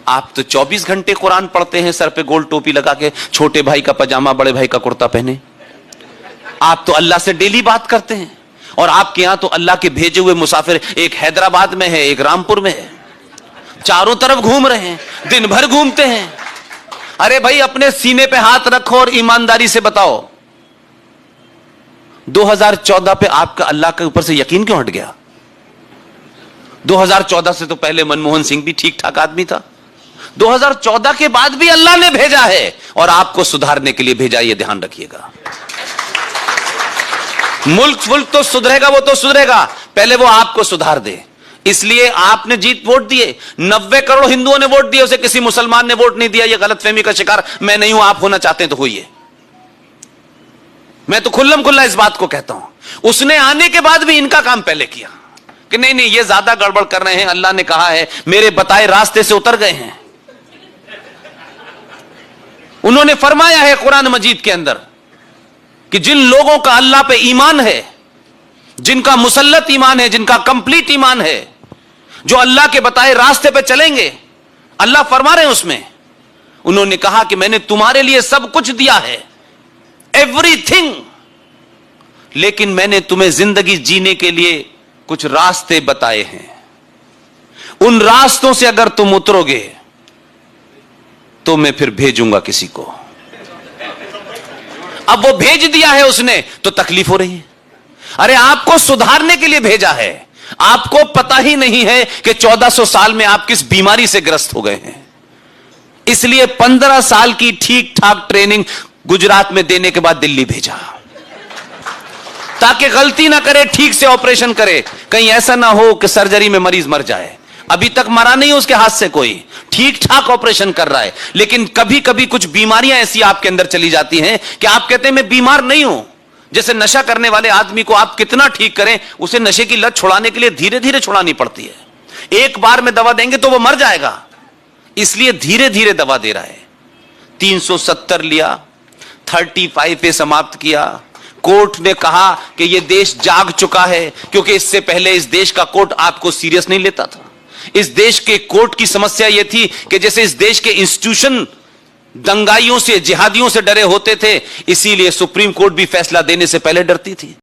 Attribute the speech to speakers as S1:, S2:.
S1: आप तो 24 घंटे कुरान पढ़ते हैं, सर पे गोल टोपी लगा के, छोटे भाई का पजामा बड़े भाई का कुर्ता पहने। आप तो अल्लाह से डेली बात करते हैं, और आपके यहां तो अल्लाह के भेजे हुए मुसाफिर एक हैदराबाद में है, एक रामपुर में है, चारों तरफ घूम रहे हैं, दिन भर घूमते हैं। अरे भाई, अपने सीने पे हाथ रखो और ईमानदारी से बताओ, 2014 पे आपका अल्लाह के ऊपर से यकीन क्यों हट गया? 2014 से तो पहले मनमोहन सिंह भी ठीक ठाक आदमी था, 2014 के बाद भी अल्लाह ने भेजा है और आपको सुधारने के लिए भेजा, यह ध्यान रखिएगा। मुल्क तो सुधरेगा, वो तो सुधरेगा, पहले वो आपको सुधार दे। इसलिए आपने जीत वोट दिए, 90 करोड़ हिंदुओं ने वोट दिए, उसे किसी मुसलमान ने वोट नहीं दिया। यह गलतफहमी का शिकार मैं नहीं हूं, आप होना चाहते हैं तो होइए। मैं तो खुल्लम खुल्ला इस बात को कहता हूं। उसने आने के बाद भी इनका काम पहले किया कि नहीं नहीं, ये ज्यादा गड़बड़ कर रहे हैं, अल्लाह ने कहा है, मेरे बताए रास्ते से उतर गए हैं। उन्होंने फरमाया है कुरान मजीद के अंदर कि जिन लोगों का अल्लाह पे ईमान है, जिनका मुसल्लत ईमान है, जिनका कंप्लीट ईमान है, जो अल्लाह के बताए रास्ते पे चलेंगे, अल्लाह फरमा रहे हैं उसमें, उन्होंने कहा कि मैंने तुम्हारे लिए सब कुछ दिया है, एवरीथिंग, लेकिन मैंने तुम्हें जिंदगी जीने के लिए कुछ रास्ते बताए हैं। उन रास्तों से अगर तुम उतरोगे तो मैं फिर भेजूंगा किसी को। अब वो भेज दिया है उसने, तो तकलीफ हो रही है। अरे आपको सुधारने के लिए भेजा है, आपको पता ही नहीं है कि 1400 साल में आप किस बीमारी से ग्रस्त हो गए हैं। इसलिए 15 साल की ठीक ठाक ट्रेनिंग गुजरात में देने के बाद दिल्ली भेजा, ताकि गलती ना करे, ठीक से ऑपरेशन करे। कहीं ऐसा ना हो कि सर्जरी में मरीज मर जाए। अभी तक मरा नहीं उसके हाथ से कोई, ठीक ठाक ऑपरेशन कर रहा है। लेकिन कभी कभी कुछ बीमारियां ऐसी आपके अंदर चली जाती हैं कि आप कहते हैं मैं बीमार नहीं हूं। जैसे नशा करने वाले आदमी को आप कितना ठीक करें, उसे नशे की लत छुड़ाने के लिए धीरे धीरे छुड़ानी पड़ती है। एक बार में दवा देंगे तो वो मर जाएगा, इसलिए धीरे धीरे दवा दे रहा है। 370 लिया, 35 पे समाप्त किया। कोर्ट ने कहा कि यह देश जाग चुका है, क्योंकि इससे पहले इस देश का कोर्ट आपको सीरियस नहीं लेता था। इस देश के कोर्ट की समस्या यह थी कि जैसे इस देश के इंस्टीट्यूशन दंगाइयों से, जिहादियों से डरे होते थे, इसीलिए सुप्रीम कोर्ट भी फैसला देने से पहले डरती थी।